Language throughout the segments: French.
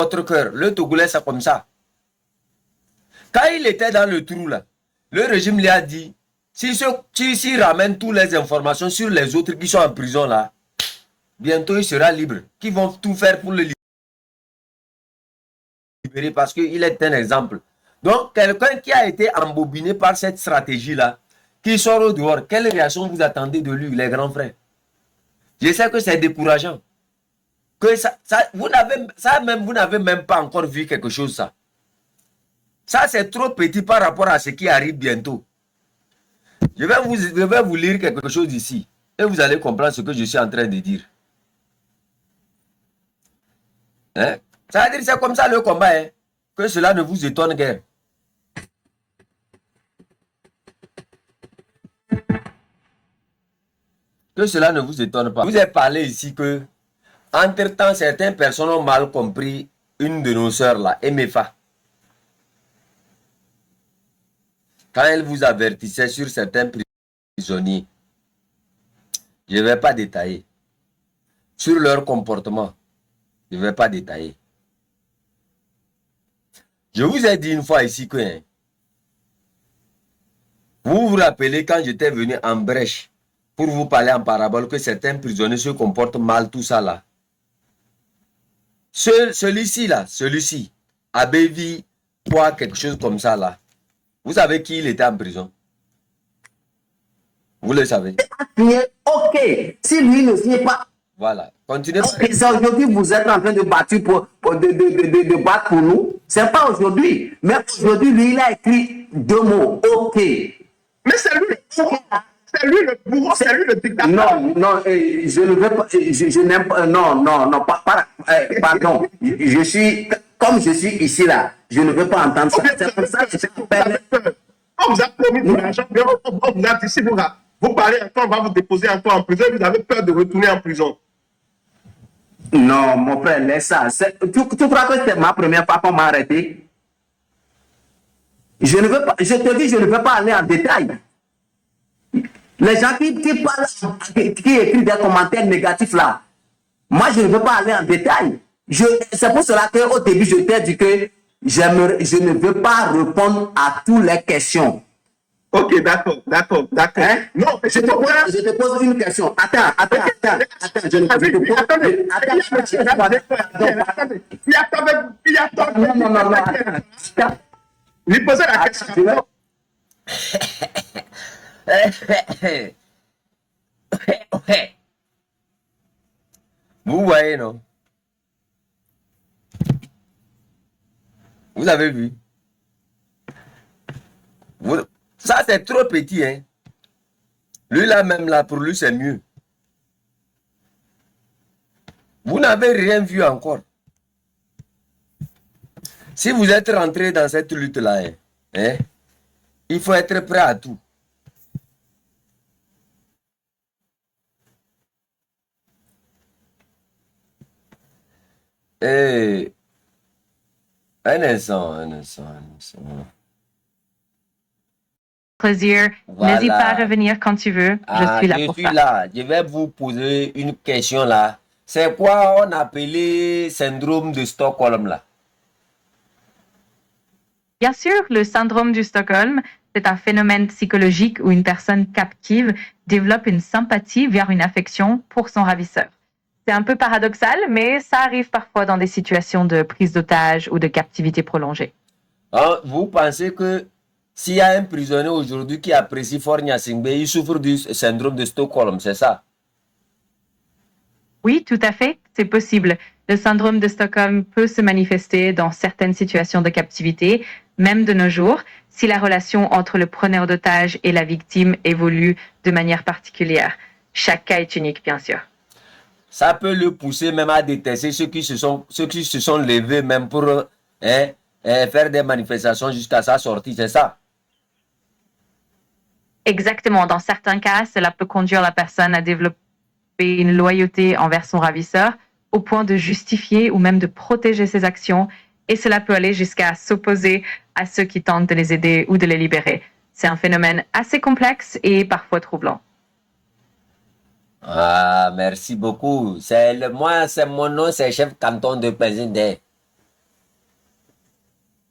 votre cœur. Le Togolais, c'est comme ça. Quand il était dans le trou, là, le régime lui a dit, s'il ramène toutes les informations sur les autres qui sont en prison, là, bientôt il sera libre. Qui vont tout faire pour le libérer parce qu'il est un exemple. Donc, quelqu'un qui a été embobiné par cette stratégie-là, qui sort au dehors, quelle réaction vous attendez de lui, les grands frères? Je sais que c'est décourageant. Que vous n'avez même pas encore vu quelque chose, ça. Ça, c'est trop petit par rapport à ce qui arrive bientôt. Je vais vous lire quelque chose ici. Et vous allez comprendre ce que je suis en train de dire. Hein? Ça veut dire que c'est comme ça le combat. Hein? Que cela ne vous étonne guère. Que cela ne vous étonne pas. Je vous ai parlé ici que, entre-temps, certaines personnes ont mal compris une de nos sœurs là, Emefa. Quand elle vous avertissait sur certains prisonniers, je ne vais pas détailler. Sur leur comportement, je ne vais pas détailler. Je vous ai dit une fois ici que, hein, vous vous rappelez quand j'étais venu en brèche pour vous parler en parabole que certains prisonniers se comportent mal, tout ça là. Celui-ci là, celui-ci, Abévi, quoi, quelque chose comme ça là. Vous savez qui il était en prison? Vous le savez. Ok. Si lui ne signe pas. Voilà. Continuez. Okay. Aujourd'hui, vous êtes en train de battre de battre pour nous. C'est pas aujourd'hui. Mais aujourd'hui, lui, il a écrit 2 mots. Ok. Mais c'est lui. C'est lui le bourreau, c'est lui le dictateur. Non, non, je ne veux pas, je n'aime pas, non, pardon. Je suis, comme je suis ici là, je ne veux pas entendre ça. C'est pour ça que on vous a promis de l'argent, on vous a dit, si vous parlez encore, on va vous déposer encore en prison, vous avez peur de retourner en prison. Non, mon frère, laisse ça. Tu crois que c'est ma première fois qu'on m'a arrêté? Je ne veux pas, je te dis, je ne veux pas aller en détail. Les gens qui parlent, qui écrivent des commentaires négatifs là, moi je ne veux pas aller en détail. C'est pour cela qu'au début je t'ai dit que je ne veux pas répondre à toutes les questions. Ok, d'accord. Hein? Non, je te pose une question. Attends. Je ne peux pas. Attends. Lui poser la question. Vous voyez, non? Vous avez vu? Ça, c'est trop petit, hein? Lui, là, même là, pour lui, c'est mieux. Vous n'avez rien vu encore. Si vous êtes rentré dans cette lutte-là, hein, il faut être prêt à tout. Et un instant. Plaisir. Voilà. N'hésite pas à revenir quand tu veux. Je suis là pour ça. Là. Je vais vous poser une question là. C'est quoi on appelait syndrome de Stockholm là? Bien sûr, le syndrome du Stockholm, c'est un phénomène psychologique où une personne captive développe une sympathie vers une affection pour son ravisseur. C'est un peu paradoxal, mais ça arrive parfois dans des situations de prise d'otage ou de captivité prolongée. Hein, vous pensez que s'il y a un prisonnier aujourd'hui qui apprécie Faure Gnassingbé, il souffre du syndrome de Stockholm, c'est ça? Oui, tout à fait, c'est possible. Le syndrome de Stockholm peut se manifester dans certaines situations de captivité, même de nos jours, si la relation entre le preneur d'otage et la victime évolue de manière particulière. Chaque cas est unique, bien sûr. Ça peut le pousser même à détester ceux qui se sont levés même pour faire des manifestations jusqu'à sa sortie, c'est ça? Exactement. Dans certains cas, cela peut conduire la personne à développer une loyauté envers son ravisseur au point de justifier ou même de protéger ses actions, et cela peut aller jusqu'à s'opposer à ceux qui tentent de les aider ou de les libérer. C'est un phénomène assez complexe et parfois troublant. Ah, merci beaucoup. Moi, c'est mon nom, c'est chef canton de Pézindé.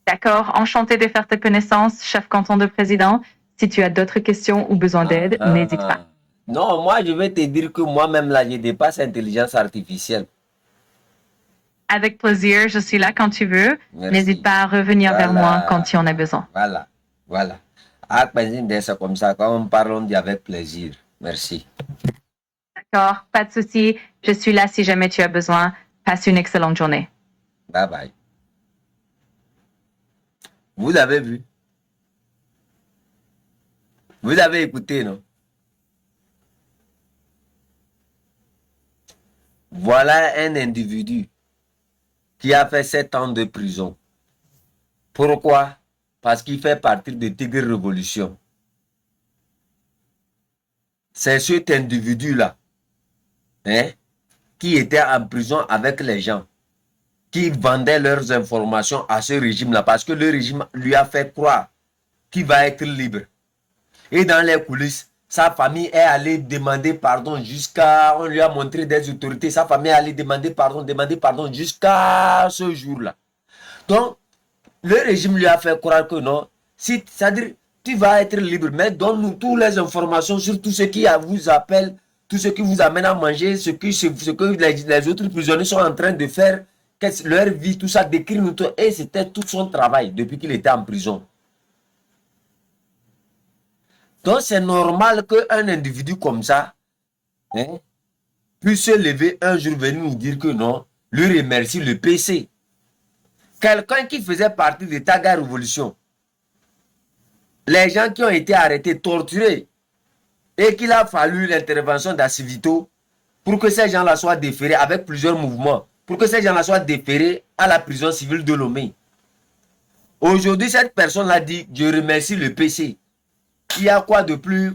D'accord, enchanté de faire ta connaissance, chef canton de président. Si tu as d'autres questions ou besoin d'aide, n'hésite pas. Non, moi, je vais te dire que moi-même, là, je dépasse l'intelligence artificielle. Avec plaisir, je suis là quand tu veux. Merci. N'hésite pas à revenir vers moi quand tu en as besoin. Voilà, voilà. Ah, c'est comme ça, quand on parle, on dit avec plaisir. Merci. D'accord, pas de souci. Je suis là si jamais tu as besoin. Passe une excellente journée. Bye bye. Vous avez vu? Vous avez écouté, non? Voilà un individu qui a fait 7 ans de prison. Pourquoi? Parce qu'il fait partie de Tigre Révolution. C'est cet individu-là, hein, qui était en prison avec les gens, qui vendaient leurs informations à ce régime-là, parce que le régime lui a fait croire qu'il va être libre. Et dans les coulisses, sa famille est allée demander pardon jusqu'à... On lui a montré des autorités. Sa famille est allée demander pardon jusqu'à ce jour-là. Donc, le régime lui a fait croire que non. C'est-à-dire, tu vas être libre, mais donne-nous toutes les informations sur tout ce qui vous appelle, tout ce qui vous amène à manger, ce que les autres prisonniers sont en train de faire, leur vie, tout ça, décrire-nous tout. Et c'était tout son travail depuis qu'il était en prison. Donc, c'est normal qu'un individu comme ça, hein, puisse se lever un jour, venir nous dire que non, lui remercie le PC. Quelqu'un qui faisait partie de Taga Révolution, les gens qui ont été arrêtés, torturés, et qu'il a fallu l'intervention d'Assivito pour que ces gens-là soient déférés avec plusieurs mouvements, pour que ces gens-là soient déférés à la prison civile de Lomé. Aujourd'hui, cette personne-là dit, je remercie le PC. Il y a quoi de plus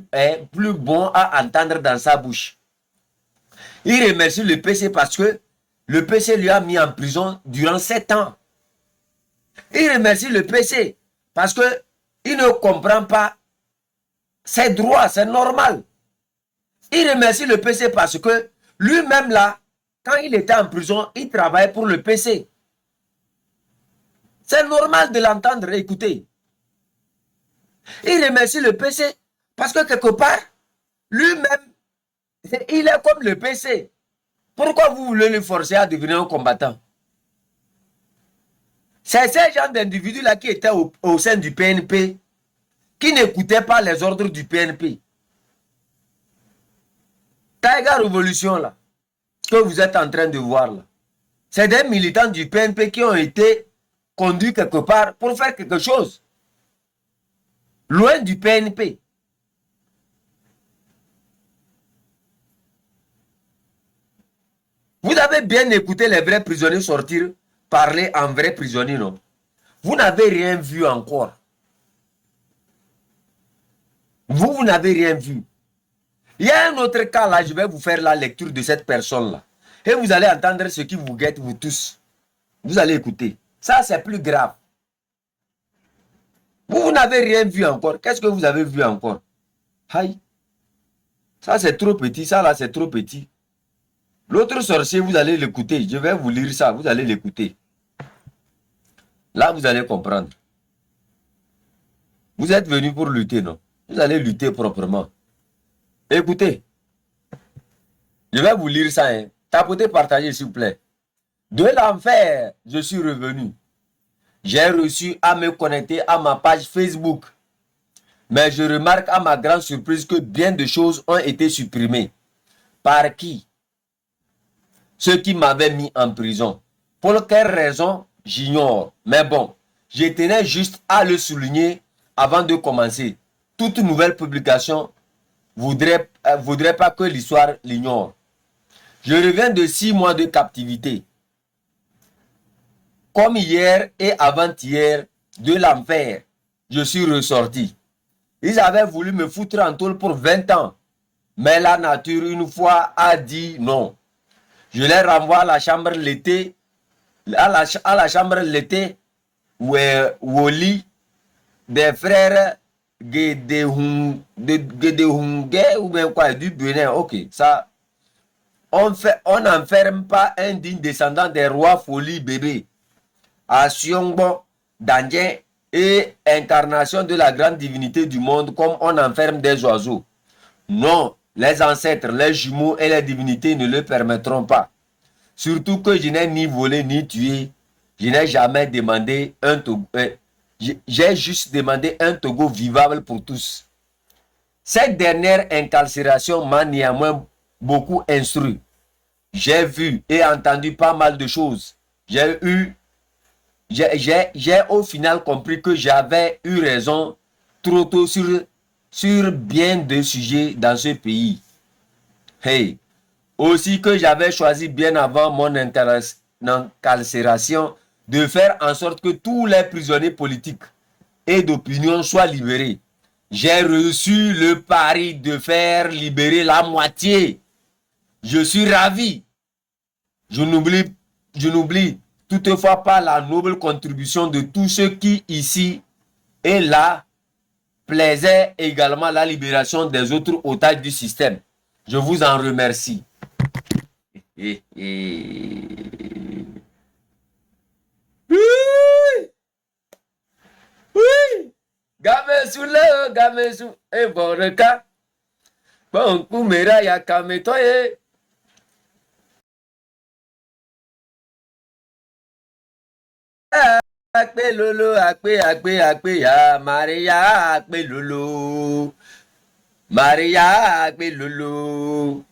bon à entendre dans sa bouche? Il remercie le PC parce que le PC lui a mis en prison durant 7 ans. Il remercie le PC parce que il ne comprend pas ses droits, c'est normal. Il remercie le PC parce que lui-même là, quand il était en prison, il travaillait pour le PC. C'est normal de l'entendre, écoutez. Il remercie le PC parce que quelque part, lui-même, il est comme le PC. Pourquoi vous voulez le forcer à devenir un combattant? C'est ces gens d'individus-là qui étaient au sein du PNP, qui n'écoutaient pas les ordres du PNP. Taïga Révolution, là, que vous êtes en train de voir, là, c'est des militants du PNP qui ont été conduits quelque part pour faire quelque chose. Loin du PNP. Vous avez bien écouté les vrais prisonniers sortir, parler en vrais prisonniers, non? Vous n'avez rien vu encore. Vous n'avez rien vu. Il y a un autre cas là, je vais vous faire la lecture de cette personne-là. Et vous allez entendre ce qui vous guette, vous tous. Vous allez écouter. Ça, c'est plus grave. Vous n'avez rien vu encore. Qu'est-ce que vous avez vu encore? Aïe. Ça, c'est trop petit. Ça, là, c'est trop petit. L'autre sorcier, vous allez l'écouter. Je vais vous lire ça. Vous allez l'écouter. Là, vous allez comprendre. Vous êtes venu pour lutter, non? Vous allez lutter proprement. Écoutez. Je vais vous lire ça. Hein. Tapotez, partagez, s'il vous plaît. De l'enfer, je suis revenu. J'ai réussi à me connecter à ma page Facebook. Mais je remarque à ma grande surprise que bien de choses ont été supprimées. Par qui? Ceux qui m'avaient mis en prison. Pour quelle raison? J'ignore. Mais bon, je tenais juste à le souligner avant de commencer. Toute nouvelle publication voudrait pas que l'histoire l'ignore. Je reviens de 6 mois de captivité. Comme hier et avant-hier, de l'enfer, je suis ressorti. Ils avaient voulu me foutre en tôle pour 20 ans. Mais la nature, une fois, a dit non. Je les renvoie à la chambre l'été, à la chambre l'été, ou au lit des frères Gédéhungue ou bien quoi, du Bénin. Ok, ça, on n'enferme pas un digne descendant des rois folie bébé. À Siongbo, d'Indien et incarnation de la grande divinité du monde comme on enferme des oiseaux. Non, les ancêtres, les jumeaux et les divinités ne le permettront pas. Surtout que je n'ai ni volé ni tué. Je n'ai jamais demandé un Togo. J'ai juste demandé un Togo vivable pour tous. Cette dernière incarcération m'a néanmoins beaucoup instruit. J'ai vu et entendu pas mal de choses. J'ai au final compris que j'avais eu raison trop tôt sur bien de sujets dans ce pays. Hey, aussi que j'avais choisi bien avant mon incarcération de faire en sorte que tous les prisonniers politiques et d'opinion soient libérés. J'ai reçu le pari de faire libérer la moitié. Je suis ravi. Je n'oublie toutefois pas la noble contribution de tous ceux qui, ici et là, plaisaient également la libération des autres otages du système. Je vous en remercie. Oui. Gamesu, et Boreka. Bon, Kumera ya Kametoye. Akpe lolo, akpe ya Maria, akpe lolo. Maria, akpe lolo.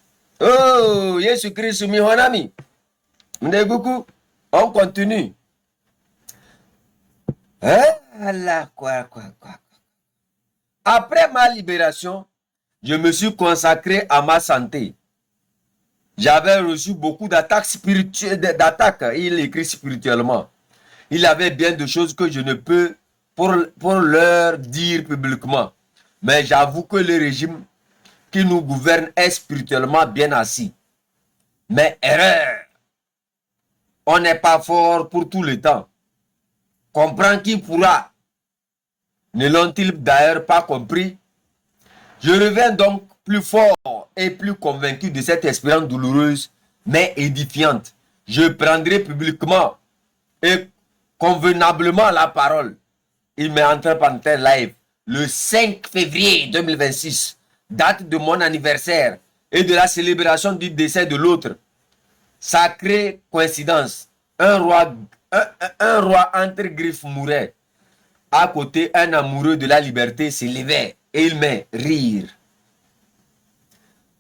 Oh, Jésus-Christ, mi honami. Mneguku, on continue. Quoi. Après ma libération, je me suis consacré à ma santé. J'avais reçu beaucoup d'attaques spirituelles, il écrit spirituellement. Il avait bien de choses que je ne peux pour leur dire publiquement. Mais j'avoue que le régime qui nous gouverne est spirituellement bien assis. Mais erreur. On n'est pas fort pour tout le temps. Comprends qui pourra. Ne l'ont-ils d'ailleurs pas compris? Je reviens donc plus fort et plus convaincu de cette expérience douloureuse mais édifiante. Je prendrai publiquement et convenablement la parole. Il m'est entré par tel live le 5 février 2026, date de mon anniversaire et de la célébration du décès de l'autre. Sacrée coïncidence, un roi entre griffes mourait. À côté, un amoureux de la liberté s'élevait et il m'est rire.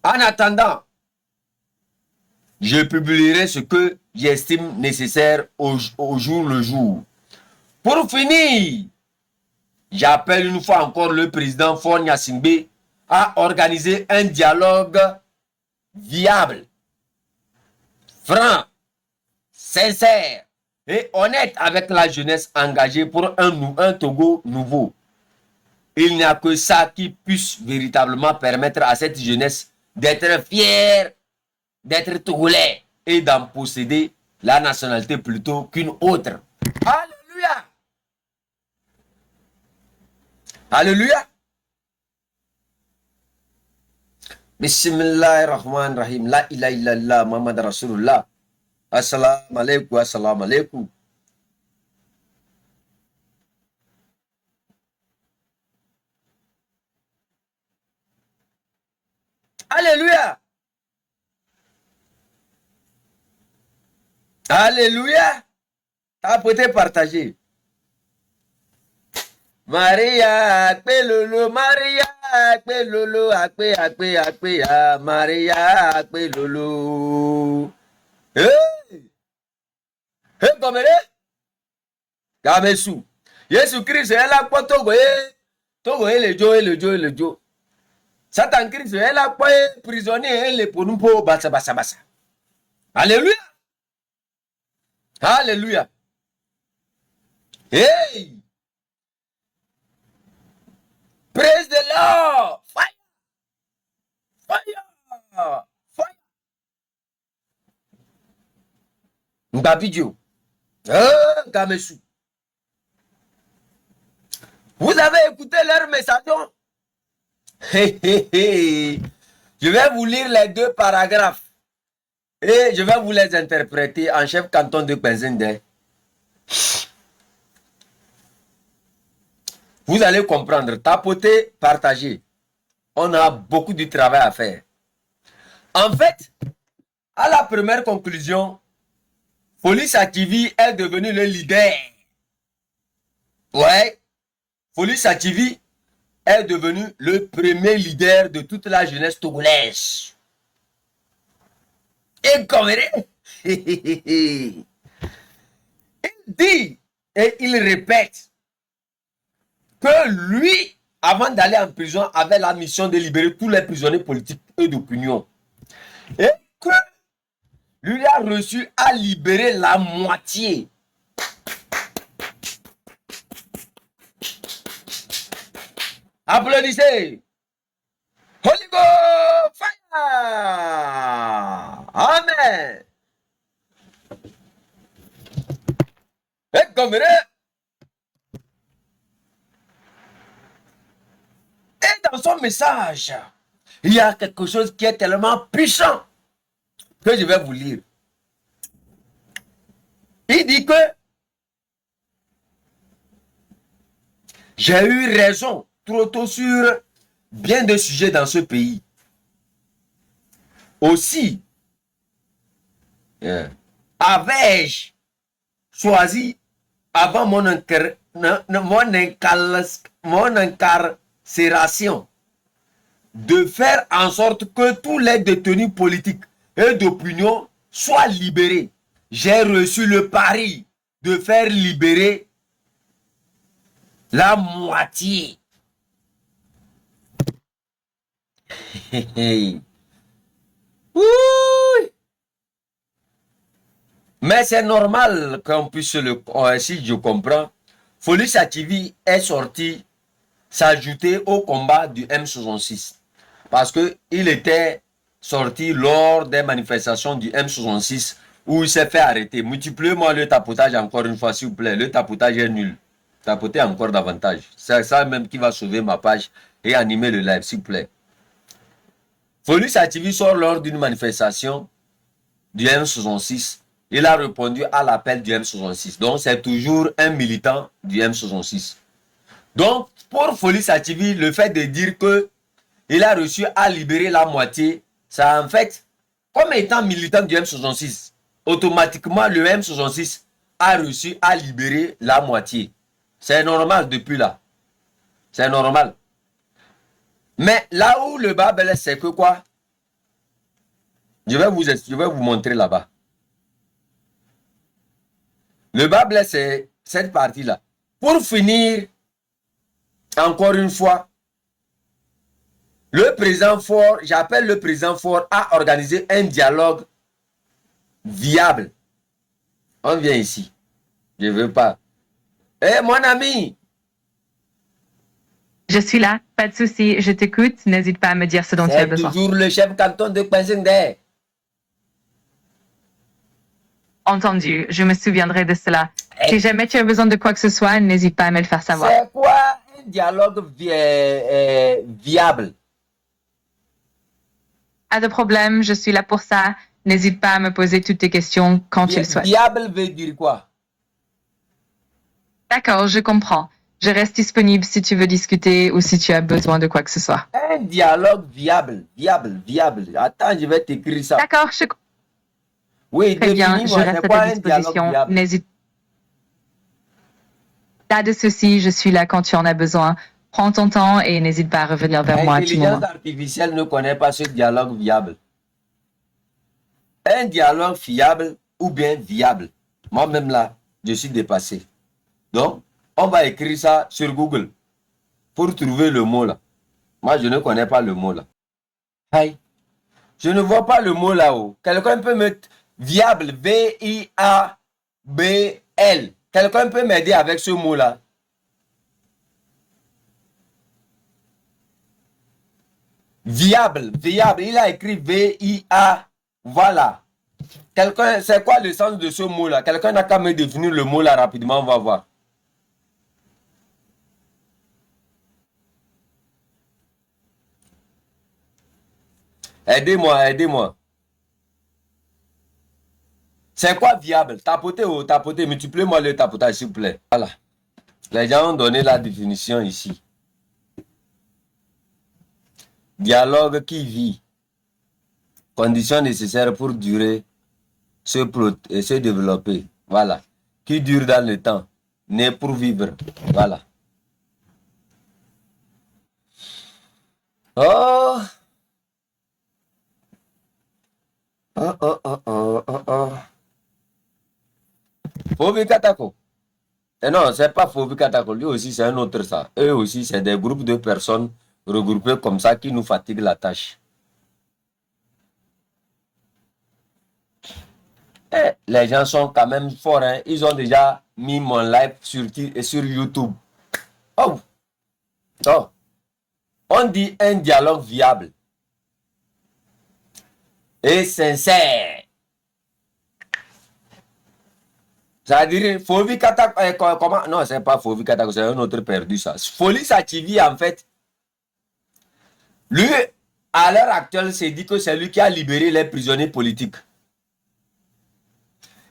En attendant, je publierai ce que j'estime nécessaire au jour le jour. Pour finir, j'appelle une fois encore le président Faure Gnassingbé à organiser un dialogue viable, franc, sincère et honnête avec la jeunesse engagée pour un Togo nouveau. Il n'y a que ça qui puisse véritablement permettre à cette jeunesse d'être fière, d'être togolais et d'en posséder la nationalité plutôt qu'une autre. Alléluia! Alléluia! Bismillahirrahmanirrahim. La ilaha illallah Muhammad Rasulullah. Assalamu alaikum, assalamu alaikum. Alléluia! Alléluia! Apportez, partagez. Maria, akpe lolo, Maria, akpe lolo, akpe, Maria, akpe lolo. Hey! Hey, Gomere! Gamesu. Jésus-Christ est là pour Togo, le jo. Satan Christ est là pour prisonnier, le ponumpo, basa. Alléluia! Alléluia! Hey! Praise the Lord! Fire! Mbabidio. Gamesu. Vous avez écouté leur message? Je vais vous lire les deux paragraphes et je vais vous les interpréter en chef canton de Penzende. Vous allez comprendre. Tapotez, partagez. On a beaucoup de travail à faire. En fait, à la première conclusion, Folie Sativi est devenu le leader. Ouais. Folie Sativi est devenu le premier leader de toute la jeunesse togolaise. Et comme il dit et il répète que lui, avant d'aller en prison, avait la mission de libérer tous les prisonniers politiques et d'opinion. Et que lui a reçu à libérer la moitié. Applaudissez. Holy Ghost fire. Amen. Et comme dans son message, il y a quelque chose qui est tellement puissant que je vais vous lire. Il dit que j'ai eu raison trop tôt sur bien de sujets dans ce pays. Aussi, avais-je choisi avant mon incarcération de faire en sorte que tous les détenus politiques et d'opinion soient libérés. J'ai reçu le pari de faire libérer la moitié. Oui. Mais c'est normal qu'on puisse le... si je comprends, Folie Sativi est sorti s'ajouter au combat du M66. Parce qu'il était sorti lors des manifestations du M66 où il s'est fait arrêter. Multipliez-moi le tapotage encore une fois, s'il vous plaît. Le tapotage est nul. Tapotez encore davantage. C'est ça même qui va sauver ma page et animer le live, s'il vous plaît. Folie Sativi sort lors d'une manifestation du M66. Il a répondu à l'appel du M66. Donc, c'est toujours un militant du M66. Donc, pour Folie Sativi, le fait de dire que il a reçu à libérer la moitié, ça en fait, comme étant militant du M66, automatiquement, le M66 a reçu à libérer la moitié. C'est normal depuis là. C'est normal. Mais là où le bas blesse, c'est que quoi? Je vais vous montrer là-bas. Le bas blesse, c'est cette partie-là. Pour finir, encore une fois, le président Faure, j'appelle le président Faure à organiser un dialogue viable. On vient ici. Je ne veux pas. Eh, mon ami! Je suis là, pas de souci, je t'écoute, n'hésite pas à me dire ce dont tu as besoin. C'est toujours le chef canton de Kwazingde. Entendu, je me souviendrai de cela. Si jamais tu as besoin de quoi que ce soit, n'hésite pas à me le faire savoir. C'est quoi un dialogue viable? Pas de problème, je suis là pour ça. N'hésite pas à me poser toutes tes questions quand tu le souhaites. Viable veut dire quoi? D'accord, je comprends. Je reste disponible si tu veux discuter ou si tu as besoin de quoi que ce soit. Un dialogue viable. Attends, je vais t'écrire ça. D'accord, Oui, très bien, je reste à ta disposition. N'hésite pas de souci, je suis là quand tu en as besoin. Prends ton temps et n'hésite pas à revenir vers moi à tout moment. L'intelligence artificielle ne connaît pas ce dialogue viable. Un dialogue fiable ou bien viable. Moi-même là, je suis dépassé. Donc, on va écrire ça sur Google pour trouver le mot là. Moi, je ne connais pas le mot là. Hey, je ne vois pas le mot là-haut. Quelqu'un peut mettre viable, V-I-A-B-L. Quelqu'un peut m'aider avec ce mot là. Viable, il a écrit V-I-A. Voilà. Quelqu'un, c'est quoi le sens de ce mot là? Quelqu'un n'a qu'à me définir le mot là rapidement, on va voir. Aidez-moi. C'est quoi viable? Tapotez, multipliez-moi le tapotage, s'il vous plaît. Voilà. Les gens ont donné la définition ici. Dialogue qui vit. Conditions nécessaires pour durer, se développer. Voilà. Qui dure dans le temps. Né pour vivre. Voilà. Oh. Oh, oh, oh, oh, oh, oh. Fobi Katako. Et non, c'est pas Fobi Katako. Lui aussi, c'est un autre ça. Eux aussi, c'est des groupes de personnes regroupées comme ça qui nous fatiguent la tâche. Et les gens sont quand même forts. Hein. Ils ont déjà mis mon live sur YouTube. Oh. Oh. On dit un dialogue viable et sincère. C'est-à-dire, Fovi Katako, comment? Non, c'est pas Fovi Katako, c'est un autre perdu ça. Foli Activi, en fait, lui, à l'heure actuelle, s'est dit que c'est lui qui a libéré les prisonniers politiques.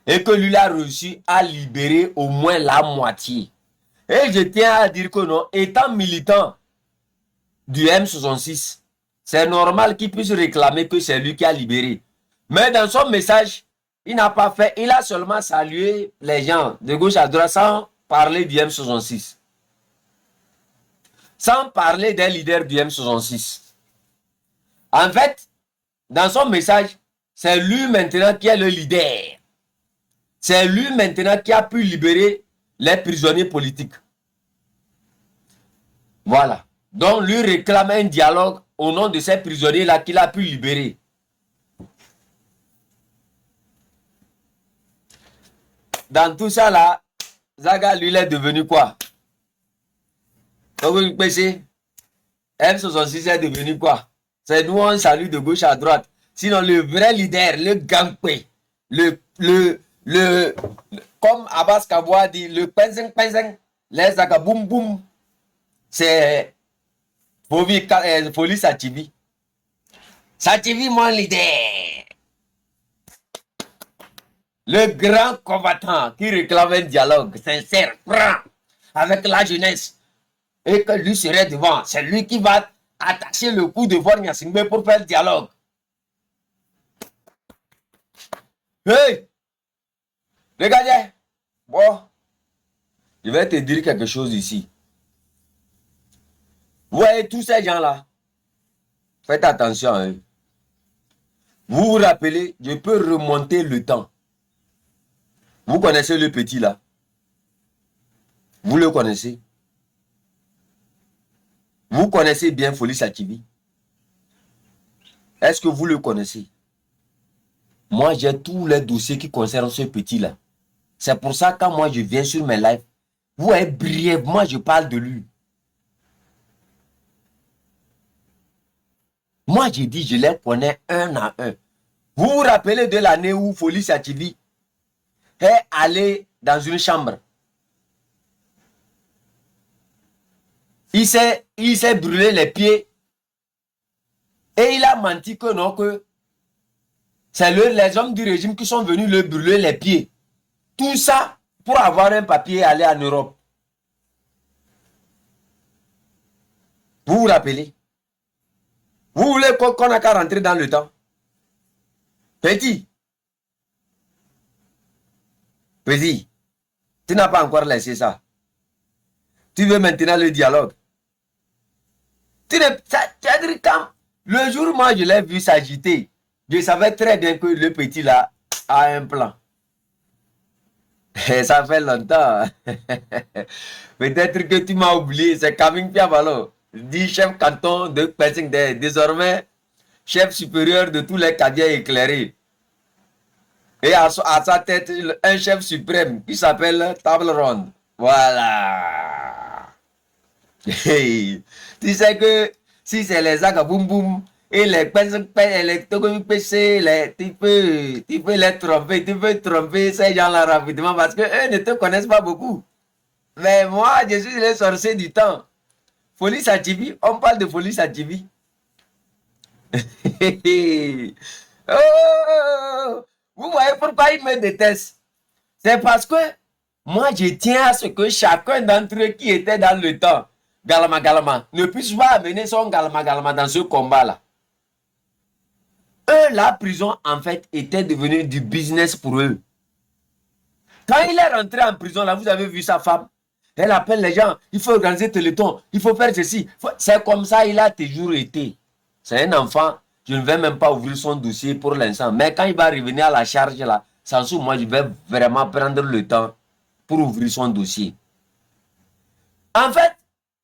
Et que lui a réussi à libérer au moins la moitié. Et je tiens à dire que non, étant militant du M66, c'est normal qu'il puisse réclamer que c'est lui qui a libéré. Mais dans son message, il n'a pas fait, il a seulement salué les gens de gauche à droite sans parler du M66. Sans parler des leaders du M66. En fait, dans son message, c'est lui maintenant qui est le leader. C'est lui maintenant qui a pu libérer les prisonniers politiques. Voilà. Donc, lui réclame un dialogue au nom de ces prisonniers-là qu'il a pu libérer. Dans tout ça là, Zaga, lui, il est devenu quoi? Donc, M66 est devenu quoi? C'est nous, on salue de gauche à droite. Sinon, le vrai leader, le gangpé, comme Abbas Kaboua dit, le penzeng, les Zaga boum boum, c'est Folie Sativi. Sativi, mon leader. Le grand combattant qui réclame un dialogue sincère, franc, avec la jeunesse. Et que lui serait devant. C'est lui qui va attacher le coup de Vornia Singbe pour faire le dialogue. Hey! Regardez. Bon. Je vais te dire quelque chose ici. Vous voyez tous ces gens-là. Faites attention à eux. Vous vous rappelez, je peux remonter le temps. Vous connaissez le petit là? Vous le connaissez? Vous connaissez bien Folie Sativi? Est-ce que vous le connaissez? Moi, j'ai tous les dossiers qui concernent ce petit-là. C'est pour ça que quand moi je viens sur mes lives, vous voyez brièvement, je parle de lui. Moi, j'ai dit, je les connais un à un. Vous vous rappelez de l'année où Folie Sativi est allé dans une chambre? Il s'est brûlé les pieds et il a menti que non, que c'est les hommes du régime qui sont venus le brûler les pieds. Tout ça pour avoir un papier et aller en Europe. Vous vous rappelez? Vous voulez qu'on a qu'à rentrer dans le temps? Petit, tu n'as pas encore laissé ça. Tu veux maintenant le dialogue. C'est-à-dire quand le jour où moi je l'ai vu s'agiter, je savais très bien que le petit là a un plan. Et ça fait longtemps. Peut-être que tu m'as oublié, c'est Kaming Piavalo, dit chef canton de Pessing, désormais chef supérieur de tous les cadets éclairés. Et à sa tête, un chef suprême qui s'appelle Table Ronde. Voilà. Hey. Tu sais que si c'est les Zaga Boum Boum et les PC, tu peux les tromper, tu peux tromper ces gens-là rapidement parce qu'eux ne te connaissent pas beaucoup. Mais moi, je suis le sorcier du temps. Folie Sativi, on parle de Folie Sativi. Oh, vous voyez pourquoi ils me détestent? C'est parce que moi, je tiens à ce que chacun d'entre eux qui était dans le temps, Galama Galama, ne puisse pas amener son Galama Galama dans ce combat-là. Eux, la prison, en fait, était devenue du business pour eux. Quand il est rentré en prison, là, vous avez vu sa femme. Elle appelle les gens, il faut organiser Téléthon, il faut faire ceci. C'est comme ça, il a toujours été. C'est un enfant, je ne vais même pas ouvrir son dossier pour l'instant. Mais quand il va revenir à la charge, là, sans sous, moi, je vais vraiment prendre le temps pour ouvrir son dossier. En fait,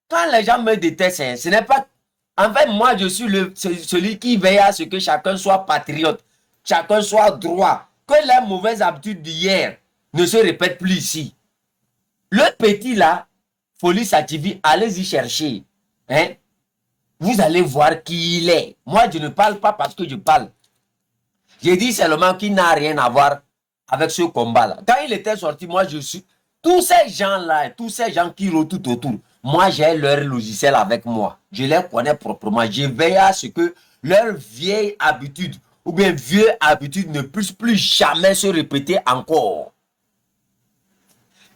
quand les gens me détestent, ce n'est pas... En fait, moi, je suis celui qui veille à ce que chacun soit patriote, chacun soit droit, que les mauvaises habitudes d'hier ne se répètent plus ici. Le petit là, Folie Sativi, allez-y chercher. Hein? Vous allez voir qui il est. Moi, je ne parle pas parce que je parle. J'ai dit seulement qu'il n'a rien à voir avec ce combat-là. Quand il était sorti, moi, je suis... Tous ces gens-là, tous ces gens qui roulent tout autour, moi, j'ai leur logiciel avec moi. Je les connais proprement. Je veille à ce que leur vieille habitude ou bien vieux habitude ne puisse plus jamais se répéter encore.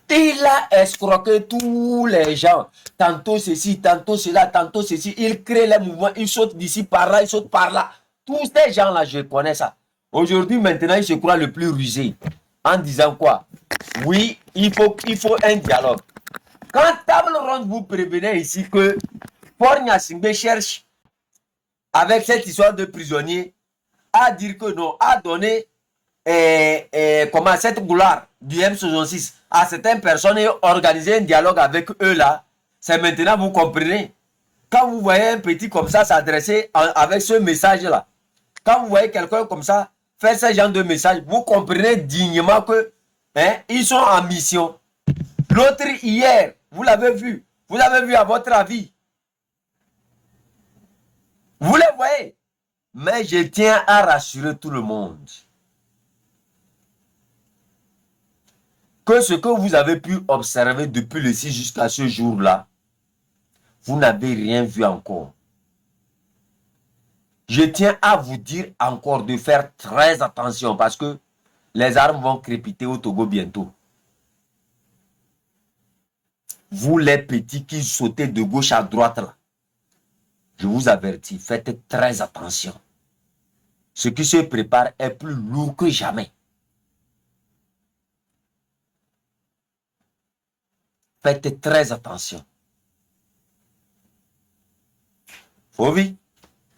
Il a escroqué tous les gens. Tantôt ceci, tantôt cela, tantôt ceci. Il crée les mouvements, il saute d'ici par là, il saute par là. Tous ces gens-là, je connais ça. Aujourd'hui, maintenant, il se croit le plus rusé. En disant quoi? Oui, il faut un dialogue. Quand Table Ronde vous prévenait ici que Paul Nyasingbe cherche, avec cette histoire de prisonnier, à dire que non, à donner comment cette gloire du M66 à certaines personnes et organiser un dialogue avec eux là, c'est maintenant, vous comprenez. Quand vous voyez un petit comme ça s'adresser avec ce message là, quand vous voyez quelqu'un comme ça faire ce genre de message, vous comprenez dignement que ils sont en mission. L'autre hier, vous l'avez vu à votre avis. Vous le voyez. Mais je tiens à rassurer tout le monde que ce que vous avez pu observer depuis le 6 jusqu'à ce jour-là, vous n'avez rien vu encore. Je tiens à vous dire encore de faire très attention parce que les armes vont crépiter au Togo bientôt. Vous les petits qui sautez de gauche à droite là, je vous avertis, faites très attention. Ce qui se prépare est plus lourd que jamais. Faites très attention. Folie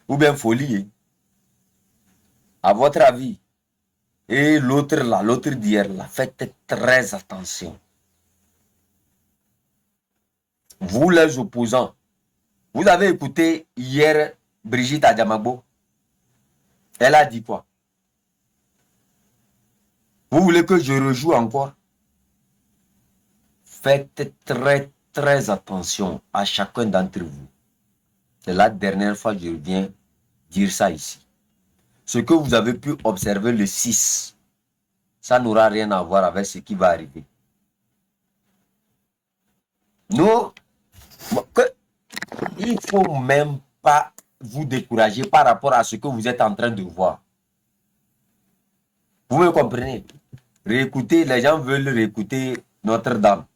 ou bien folie. À votre avis. Et l'autre là, l'autre d'hier là, faites très attention. Vous les opposants, vous avez écouté hier Brigitte Adjamagbo. Elle a dit quoi? Vous voulez que je rejoue encore? Faites très attention à chacun d'entre vous. C'est la dernière fois que je viens dire ça ici. Ce que vous avez pu observer le 6, ça n'aura rien à voir avec ce qui va arriver. Nous, il ne faut même pas vous décourager par rapport à ce que vous êtes en train de voir. Vous me comprenez? Réécoutez, les gens veulent réécouter Notre-Dame.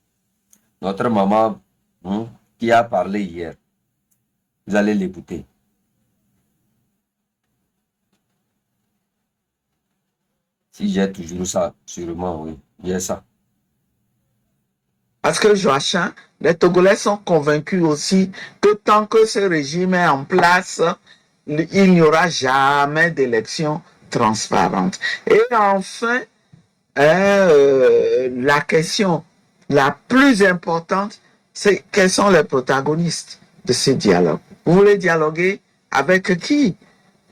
Notre maman qui a parlé hier. Vous allez l'écouter. Si j'ai toujours ça, sûrement oui. J'ai ça. Parce que Joachim, les Togolais sont convaincus aussi que tant que ce régime est en place, il n'y aura jamais d'élection transparente. Et enfin, la question la plus importante, c'est quels sont les protagonistes de ce dialogue. Vous voulez dialoguer avec qui?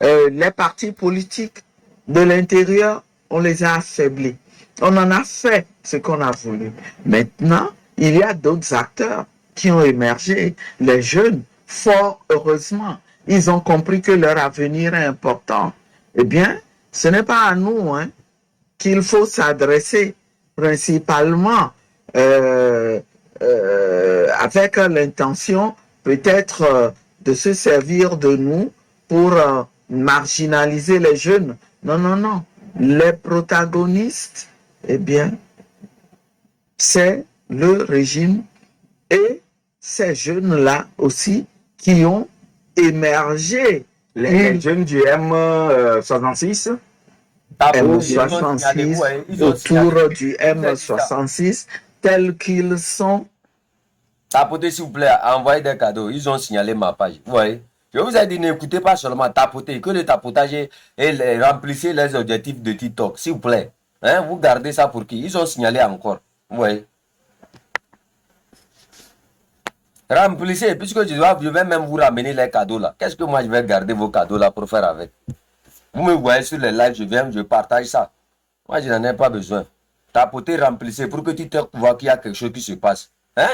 Les partis politiques de l'intérieur, on les a affaiblis. On en a fait ce qu'on a voulu. Maintenant, il y a d'autres acteurs qui ont émergé. Les jeunes, fort heureusement, ils ont compris que leur avenir est important. Eh bien, ce n'est pas à nous qu'il faut s'adresser principalement avec l'intention peut-être de se servir de nous pour marginaliser les jeunes. Non, non, non. Les protagonistes, eh bien, c'est le régime et ces jeunes-là aussi qui ont émergé. Les jeunes du M66, M66 autour du M66 tels qu'ils sont. Tapotez, s'il vous plaît, envoyez des cadeaux. Ils ont signalé ma page. Vous voyez? Je vous ai dit, n'écoutez pas seulement tapoter, que le tapotage et remplissez les objectifs de TikTok, s'il vous plaît. Hein? Vous gardez ça pour qui? Ils ont signalé encore. Vous voyez? Remplissez, puisque je vais même vous ramener les cadeaux là. Qu'est-ce que moi je vais garder vos cadeaux là pour faire avec? Vous me voyez sur les lives, je partage ça. Moi, je n'en ai pas besoin. Tapotez, remplissez pour que TikTok voit qu'il y a quelque chose qui se passe. Hein?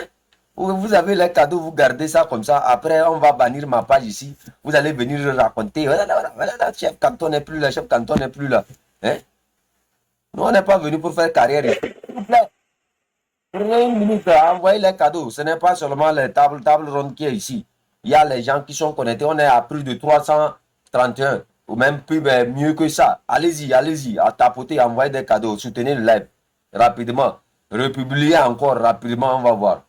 Vous avez les cadeaux, vous gardez ça comme ça. Après, on va bannir ma page ici. Vous allez venir raconter. Voilà, chef canton n'est plus là, chef canton n'est plus là. Hein? Nous, on n'est pas venu pour faire carrière. S'il vous plaît, prenez une minute à envoyer les cadeaux. Ce n'est pas seulement les tables rondes qui est ici. Il y a les gens qui sont connectés. On est à plus de 331. Ou même plus, mieux que ça. Allez-y, à tapoter, envoyer des cadeaux. Soutenez le live rapidement. Republier encore rapidement, on va voir.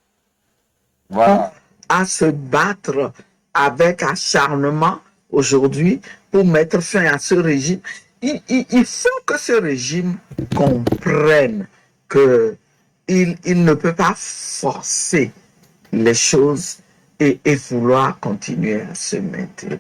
Voilà. À se battre avec acharnement aujourd'hui pour mettre fin à ce régime. Il faut que ce régime comprenne qu'il ne peut pas forcer les choses et vouloir continuer à se maintenir.